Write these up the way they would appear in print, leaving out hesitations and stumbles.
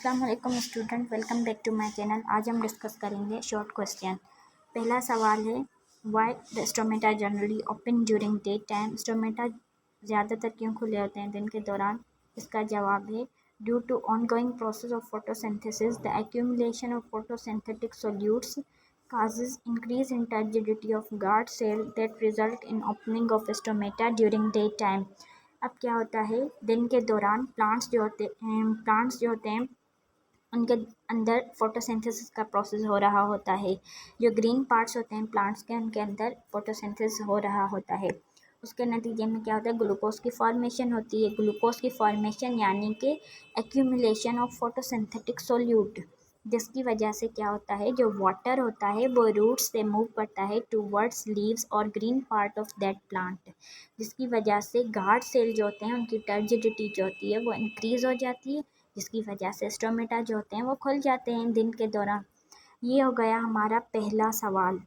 अस्सलाम वालेकुम student, welcome back to my channel. आज हम डिस्कस करेंगे शॉर्ट क्वेश्चन। पहला सवाल है, why the stomata generally open during day time. स्टोमेटा ज़्यादातर क्यों खुले होते हैं दिन के दौरान। इसका जवाब है, due to ongoing process of photosynthesis the accumulation of photosynthetic solutes causes increase in turgidity of guard cell that result in opening of stomata during daytime। अब क्या होता है, दिन के दौरान प्लांट्स जो होते हैं उनके अंदर फोटोसिंथेसिस का प्रोसेस हो रहा होता है। जो ग्रीन पार्ट्स होते हैं प्लांट्स के, उनके अंदर फोटोसिंथेसिस हो रहा होता है। उसके नतीजे में क्या होता है, ग्लूकोज की फॉर्मेशन होती है। ग्लूकोज की फॉर्मेशन यानी कि एक्यूमुलेशन ऑफ फोटोसिंथेटिक सोल्यूट, जिसकी वजह से क्या होता है, जो वाटर होता है वो रूट्स से मूव करता है टूवर्ड्स लीव्स और green part of that plant, जिसकी वजह से गार्ड सेल जो होते हैं उनकी टर्जिडिटी जो होती है वो इंक्रीज़ हो जाती है, जिसकी वजह से स्टोमेटा जो होते हैं वो खुल जाते हैं दिन के दौरान। ये हो गया हमारा पहला सवाल।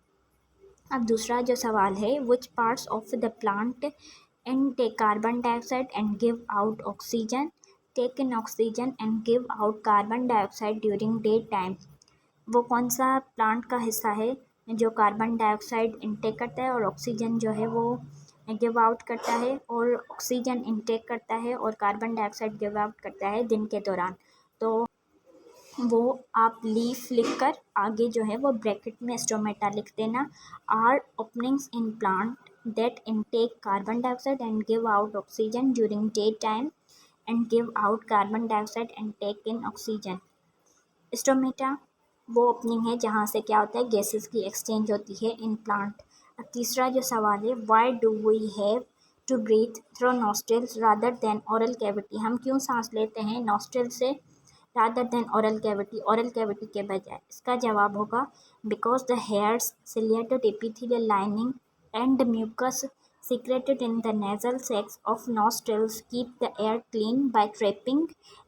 अब दूसरा जो सवाल है, which parts of the plant and take carbon dioxide and give out oxygen, take in oxygen and give out carbon dioxide during day time. वो कौन सा प्लांट का हिस्सा है जो कार्बन डाइऑक्साइड इनटेक करता है और ऑक्सीजन जो है वो गिव आउट करता है, और ऑक्सीजन इनटेक करता है और कार्बन डाइऑक्साइड गिव आउट करता है दिन के दौरान। तो वो आप लीफ लिखकर आगे जो है वो ब्रैकेट में स्टोमेटा लिख देना। Are openings in plant that intake carbon dioxide and give out oxygen during day time and give out carbon dioxide and take in oxygen. Stomata वो ओपनिंग है जहाँ से क्या होता है, गैसेस की एक्सचेंज होती है इन प्लांट। अब तीसरा जो सवाल है, why do we have to breathe through nostrils rather than oral cavity. हम क्यों सांस लेते हैं नॉस्ट्रिल से रादर देन ओरल कैविटी के बजाय। इसका जवाब होगा, because the hairs ciliated epithelial lining and mucus secreted in the nasal sacs of nostrils keep the air clean by trapping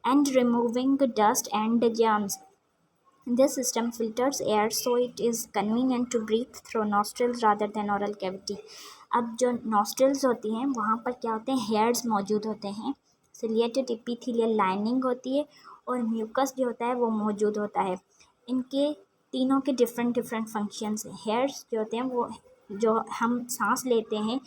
and removing dust and germs. This system filters air so it is convenient to breathe through nostrils rather than oral cavity। अब जो nostrils होती हैं वहाँ पर क्या होते हैं, hairs मौजूद होते हैं, ciliated epithelial lining होती है और mucus जो होता है वो मौजूद होता है। इनके तीनों के डिफरेंट फंक्शंस हैं। हेयर्स जो होते हैं वो जो हम सांस लेते हैं,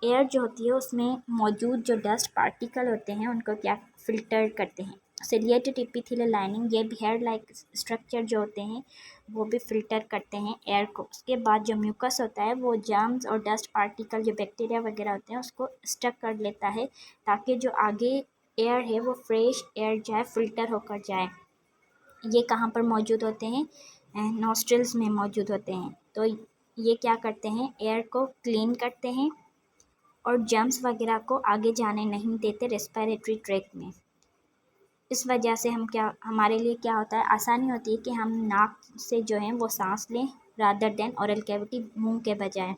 एयर जो होती है उसमें मौजूद जो डस्ट पार्टिकल होते हैं उनको क्या फ़िल्टर करते हैं। सिलिएटेड एपिथेलियल लाइनिंग, ये भी हेयर लाइक स्ट्रक्चर जो होते हैं वो भी फ़िल्टर करते हैं एयर को। उसके बाद जो म्यूकस होता है वो जर्म्स और डस्ट पार्टिकल जो बैक्टीरिया वगैरह होते हैं उसको स्टक कर लेता है, ताकि जो आगे एयर है वो फ्रेश एयर जाए, फ़िल्टर होकर जाए। ये कहाँ पर मौजूद होते हैं, नॉस्ट्रिल्स में मौजूद होते हैं। तो ये क्या करते हैं, एयर को क्लीन करते हैं और जर्म्स वगैरह को आगे जाने नहीं देते रेस्पिरेटरी ट्रैक्ट में। इस वजह से हमारे लिए क्या होता है, आसानी होती है कि हम नाक से जो है वो सांस लें रादर देन ओरल कैविटी, मुंह के बजाय।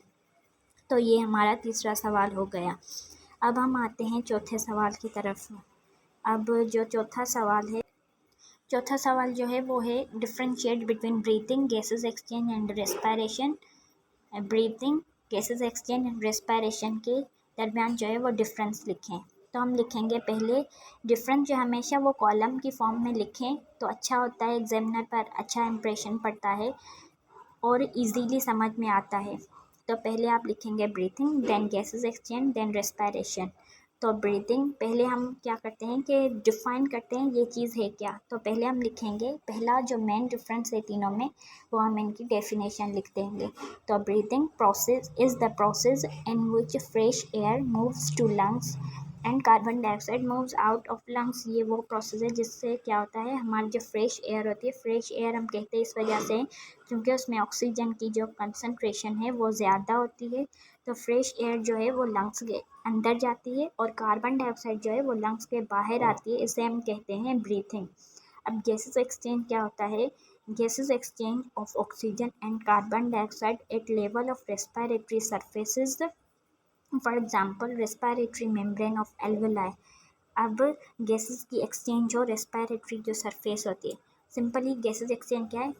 तो ये हमारा तीसरा सवाल हो गया। अब हम आते हैं चौथे सवाल की तरफ। अब जो चौथा सवाल जो है वो है, differentiate between breathing, gases exchange and respiration. Breathing, gases exchange and respiration के दरमियान जो है वो डिफरेंस लिखें। तो हम लिखेंगे पहले डिफरेंस जो हमेशा वो कॉलम की फॉर्म में लिखें तो अच्छा होता है, एग्जामिनर पर अच्छा इंप्रेशन पड़ता है और इजीली समझ में आता है। तो पहले आप लिखेंगे breathing, then gases exchange, then respiration. तो ब्रीथिंग पहले हम क्या करते हैं कि डिफ़ाइन करते हैं ये चीज़ है क्या। तो पहले हम लिखेंगे, पहला जो मेन डिफरेंस है तीनों में वो हम इनकी डेफिनेशन लिख देंगे। तो breathing process is the process in which fresh air moves to lungs and carbon dioxide moves out of lungs. ये वो प्रोसेस है जिससे क्या होता है, हमारी जो फ्रेश एयर होती है, फ्रेश एयर हम कहते हैं इस वजह से क्योंकि उसमें ऑक्सीजन की जो कंसंट्रेशन है वो ज़्यादा होती है। तो फ्रेश एयर जो है वो लंग्स के अंदर जाती है और कार्बन डाइऑक्साइड जो है वो लंग्स के बाहर आती है, इसे हम कहते हैं ब्रीथिंग। अब गैसेस एक्सचेंज क्या होता है, gases exchange of oxygen and carbon dioxide at level of respiratory surfaces, for example respiratory membrane of alveoli. अब गैसेस की एक्सचेंज हो रेस्पिरेटरी जो सरफेस होती है, सिंपली गैसेस एक्सचेंज क्या है,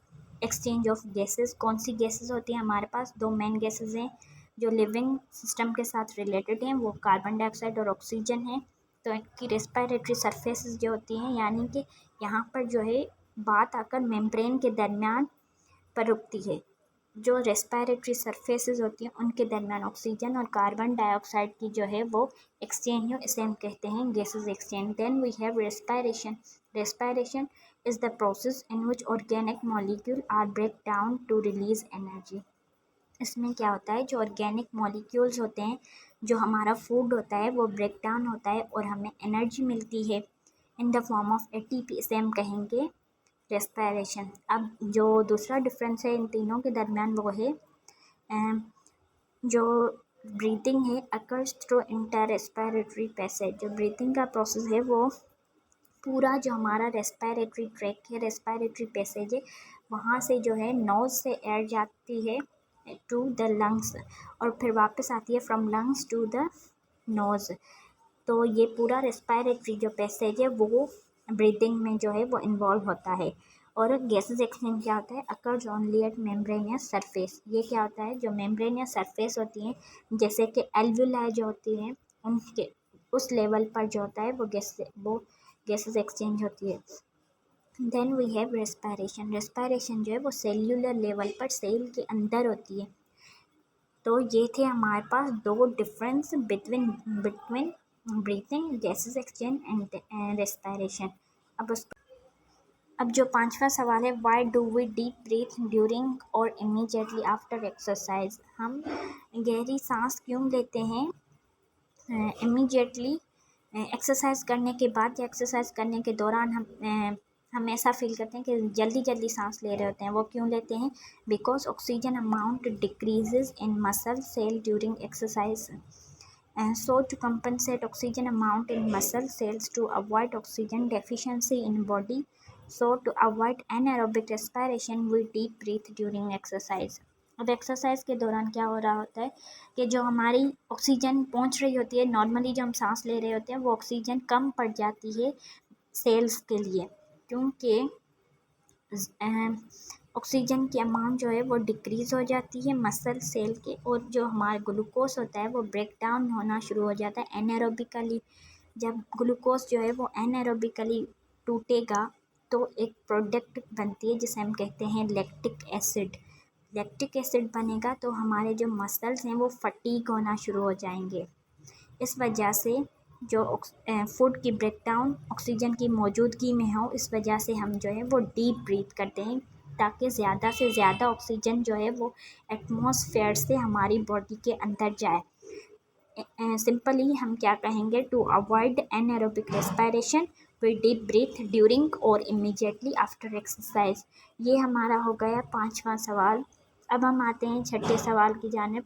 एक्सचेंज ऑफ गैसेस। कौन सी गैसेस होती है, हमारे पास दो मेन गैसेस हैं जो लिविंग सिस्टम के साथ रिलेटेड हैं, वो कार्बन डाइऑक्साइड और ऑक्सीजन है। तो इनकी रेस्पिरेटरी सरफेसेस जो होती हैं, यानी कि यहाँ पर जो है बात आकर मेम्ब्रेन के दरमियान पर रुकती है। जो रेस्पिरेटरी सरफेसेस होती हैं उनके दरमियान ऑक्सीजन और कार्बन डाइऑक्साइड की जो है वो एक्सचेंज हो, इसे हम कहते हैं gases exchange. Then we have respiration. Respiration is the process in which organic molecule are break down to release energy. इसमें क्या होता है, जो ऑर्गेनिक मॉलिक्यूल्स होते हैं, जो हमारा फूड होता है, वो ब्रेक डाउन होता है और हमें एनर्जी मिलती है in the form of ATP, इसे हम कहेंगे रेस्पिरेशन। अब जो दूसरा डिफरेंस है इन तीनों के दरमियान वो है जो ब्रीथिंग है occurs through enter respiratory passage. जो ब्रीथिंग का प्रोसेस है वो पूरा जो हमारा रेस्पिरेटरी ट्रैक है, रेस्पिरेटरी पैसेज है, वहाँ से जो है नोज से एयर जाती है टू द लंग्स और फिर वापस आती है from lungs to the nose. तो ये पूरा रेस्पिरेटरी जो पैसेज है वो ब्रीदिंग में जो है वो इन्वॉल्व होता है। और गैसेस एक्सचेंज क्या होता है, occurs only at membranous surface. ये क्या होता है, जो मेम्ब्रेनियस सरफेस होती हैं जैसे कि एल्वुलाई जो होती हैं उनके उस लेवल पर जो होता है वो गैसेस एक्सचेंज होती है। Then we have respiration. Respiration जो है वो सेल्यूलर लेवल पर सेल के अंदर होती है। तो ये थे हमारे पास दो difference between breathing, gases exchange and respiration. अब जो पांचवा सवाल है, why do we deep breathe during और इमीडिएटली आफ्टर एक्सरसाइज। हम गहरी सांस क्यों लेते हैं इमीडिएटली एक्सरसाइज करने के बाद या एक्सरसाइज करने के दौरान हम ऐसा फील करते हैं कि जल्दी जल्दी सांस ले रहे होते हैं। वो क्यों लेते हैं, because oxygen amount decreases in muscle cell during exercise. So to compensate oxygen amount in muscle cells to avoid oxygen deficiency in body, so to avoid anaerobic respiration we deep breathe during exercise। अब exercise के दौरान क्या हो रहा होता है कि जो हमारी ऑक्सीजन पहुंच रही होती है, नॉर्मली जो हम सांस ले रहे होते हैं वो ऑक्सीजन कम पड़ जाती है सेल्स के लिए, क्योंकि ऑक्सीजन की अमाउंट जो है वो डिक्रीज़ हो जाती है मसल सेल के, और जो हमारा ग्लूकोज होता है वो ब्रेक डाउन होना शुरू हो जाता है एनारोबिकली। जब ग्लूकोज जो है वो एनारोबिकली टूटेगा तो एक प्रोडक्ट बनती है जिसे हम कहते हैं लैक्टिक एसिड। लैक्टिक एसिड बनेगा तो हमारे जो मसल्स हैं वो फटीग होना शुरू हो जाएंगे। इस वजह से जो फूड की ब्रेकडाउन ऑक्सीजन की मौजूदगी में हो, इस वजह से हम जो है वो डीप ब्रीथ करते हैं ताकि ज़्यादा से ज़्यादा ऑक्सीजन जो है वो एटमॉस्फेयर से हमारी बॉडी के अंदर जाए। सिंपली हम क्या कहेंगे, to avoid anaerobic respiration we deep breathe during और इमीडिएटली आफ्टर एक्सरसाइज। ये हमारा हो गया पांचवा सवाल। अब हम आते हैं छठे सवाल की जानिब।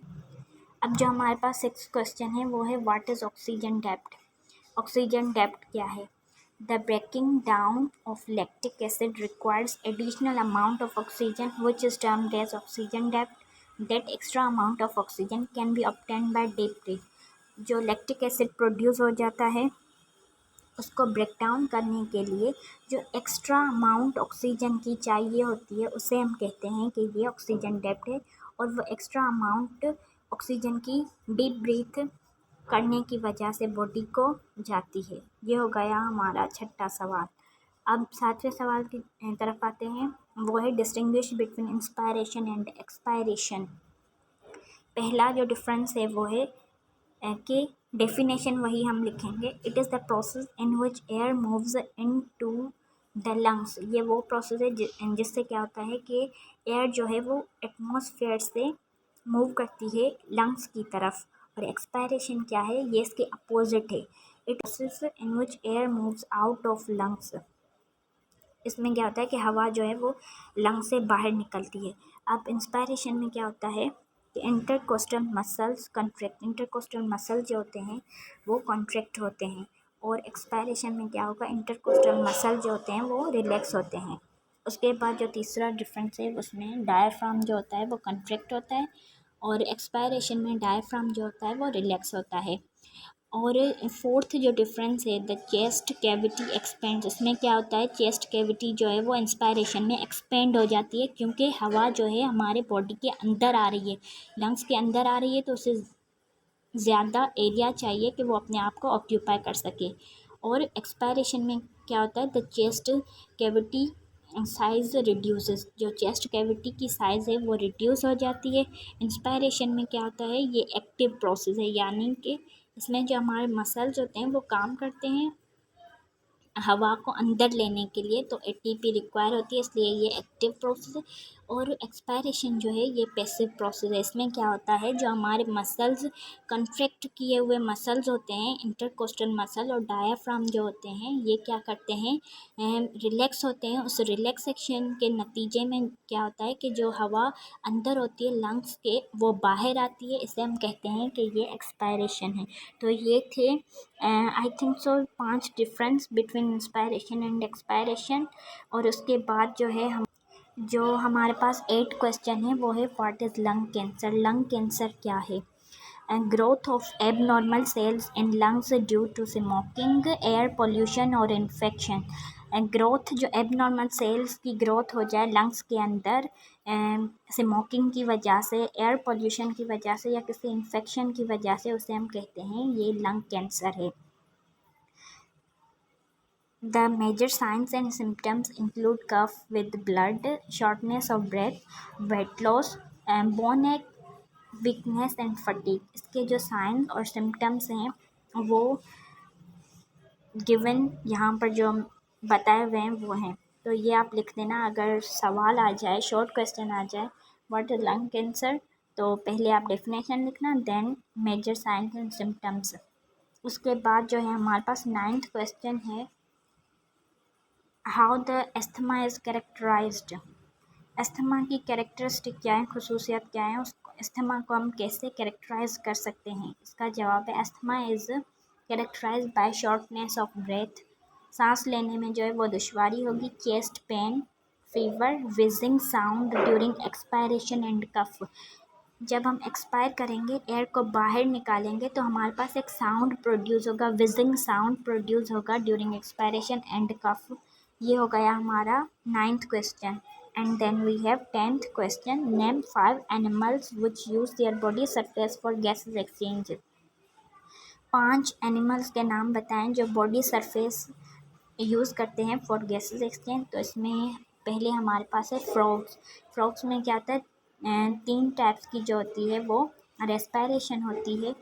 अब जो हमारे पास 6 क्वेश्चन है वो है, what is oxygen depth. Oxygen depth क्या है, the breaking down of lactic acid requires additional amount of oxygen which is termed as oxygen depth. That extra amount of oxygen can be obtained by deep breath. जो lactic acid produce हो जाता है उसको break down करने के लिए जो extra amount oxygen की चाहिए होती है उसे हम कहते हैं कि ये ऑक्सीजन डेप्थ है, और वो एक्स्ट्रा अमाउंट ऑक्सीजन की डीप ब्रीथ करने की वजह से बॉडी को जाती है। ये हो गया हमारा छठा सवाल। अब सातवें सवाल की तरफ आते हैं, वो है distinguish between inspiration and expiration. पहला जो डिफरेंस है वो है कि डेफिनेशन वही हम लिखेंगे, it is the process in which air moves in to the lungs. ये वो प्रोसेस है जिससे क्या होता है कि एयर जो है वो एटमॉस्फेयर से मूव करती है लंग्स की तरफ। और एक्सपायरेशन क्या है, ये इसके अपोजिट है, it process in which air moves out of lungs. इसमें क्या होता है कि हवा जो है वो लंग से बाहर निकलती है। अब इंस्पायरेशन में क्या होता है कि intercostal muscles contract, intercostal muscle जो होते हैं वो कॉन्ट्रैक्ट होते हैं, और एक्सपायरेशन में क्या होगा, इंटरकोस्टल मसल जो होते हैं वो रिलैक्स होते हैं। उसके बाद जो तीसरा डिफरेंस है उसमें डायफ्राम जो होता है वो कॉन्ट्रैक्ट होता है, और एक्सपायरेशन में डायफ्राम जो होता है वो रिलैक्स होता है। और फोर्थ जो डिफरेंस है, द चेस्ट कैविटी एक्सपेंड। इसमें क्या होता है, चेस्ट कैविटी जो है वो इंस्पायरेशन में एक्सपेंड हो जाती है, क्योंकि हवा जो है हमारे बॉडी के अंदर आ रही है, लंग्स के अंदर आ रही है, तो उसे ज़्यादा एरिया चाहिए कि वो अपने आप को ऑक्यूपाई कर सके। और एक्सपायरेशन में क्या होता है, the chest cavity size reduces, जो चेस्ट कैविटी की साइज़ है वो रिड्यूस हो जाती है। इंस्पायरेशन में क्या होता है, ये एक्टिव प्रोसेस है, यानी कि इसमें जो हमारे मसल्स होते हैं वो काम करते हैं हवा को अंदर लेने के लिए, तो एटीपी रिक्वायर होती है, इसलिए ये एक्टिव प्रोसेस है। और एक्सपायरेशन जो है ये पैसिव प्रोसेस है। इसमें क्या होता है, जो हमारे मसल्स कॉन्ट्रैक्ट किए हुए मसल्स होते हैं, इंटरकोस्टल मसल और डायाफ्राम जो होते हैं, ये क्या करते हैं, रिलैक्स होते हैं। उस रिलैक्सेशन के नतीजे में क्या होता है कि जो हवा अंदर होती है लंग्स के वो बाहर आती है, इसे हम कहते हैं कि ये एक्सपायरेशन है। तो ये थे I think so 5 difference between inspiration and expiration. और उसके बाद जो हमारे पास 8 क्वेश्चन है वो है, what is lung cancer, lung cancer क्या है। And growth of abnormal cells in lungs due to smoking, air pollution और इन्फेक्शन। ग्रोथ, जो एबनॉर्मल सेल्स की ग्रोथ हो जाए लंग्स के अंदर स्मोकिंग की वजह से, एयर पोल्यूशन की वजह से या किसी इन्फेक्शन की वजह से, उसे हम कहते हैं ये लंग कैंसर है। The major signs and symptoms include cough with blood, shortness of breath, weight loss, bone ache, weakness and fatigue. इसके जो साइंस और सिम्टम्स हैं वो गिवन यहाँ पर जो बताए हुए हैं वो हैं। तो ये आप लिख देना, अगर सवाल आ जाए, शॉर्ट क्वेश्चन आ जाए व्हाट इज लंग कैंसर, तो पहले आप डेफिनेशन लिखना, then major signs and symptoms. उसके बाद जो है हमारे पास 9th क्वेश्चन है, how the asthma is characterised. Asthma की कैरेक्टरिस्टिक क्या है, खसूसियत क्या है, उस अस्थमा को हम कैसे कैरेक्टराइज कर सकते हैं। इसका जवाब है, asthma is characterize by shortness of breath, सांस लेने में जो है वो दुश्वारी होगी, chest pain, fever, wheezing sound during expiration and cough. जब हम एक्सपायर करेंगे, एयर को बाहर निकालेंगे, तो हमारे पास एक साउंड प्रोड्यूस होगा, विजिंग साउंड प्रोड्यूस होगा ड्यूरिंग एक्सपायरेशन एंड कफ। ये हो गया हमारा 9th question. And then we have 10th question, name 5 animals which use their body surface for gases exchange। 5 animals के नाम बताएं जो बॉडी सरफेस यूज़ करते हैं फॉर गैसेस एक्सचेंज। तो इसमें पहले हमारे पास है फ्रॉग्स। फ्रॉग्स में क्या होता है, 3 टाइप्स की जो होती है वो रेस्पायरेशन होती है।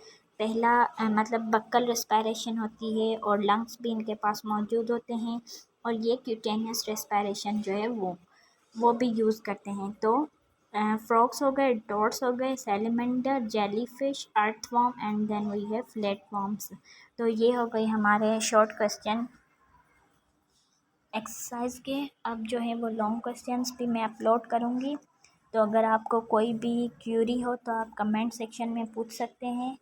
पहला मतलब बक्कल रेस्पायरेशन होती है और लंग्स भी इनके पास मौजूद होते हैं। और ये क्यूटेनियस रेस्पायरेशन जो है वो भी यूज़ करते हैं। तो फ्रॉग्स हो गए, डॉट्स हो गए, salamander, jellyfish, earthworm and then we have flatworms. तो ये हो गई हमारे शॉर्ट क्वेश्चन एक्सरसाइज के। अब जो है वो लॉन्ग क्वेश्चंस भी मैं अपलोड करूँगी, तो अगर आपको कोई भी क्यूरी हो तो आप कमेंट सेक्शन में पूछ सकते हैं।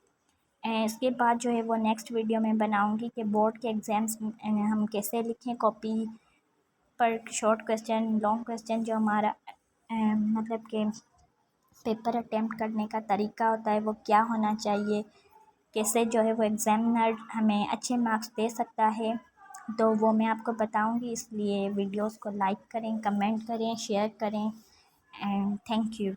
इसके बाद जो है वो नेक्स्ट वीडियो में बनाऊँगी कि बोर्ड के एग्ज़ाम्स हम कैसे लिखें कॉपी पर शॉर्ट क्वेश्चन, लॉन्ग क्वेश्चन, जो हमारा मतलब कि पेपर अटेम्प्ट करने का तरीका होता है वो क्या होना चाहिए, कैसे जो है वो एग्ज़ामिनर हमें अच्छे मार्क्स दे सकता है, तो वो मैं आपको बताऊंगी। इसलिए वीडियोस को लाइक करें, कमेंट करें, शेयर करें एंड थैंक यू।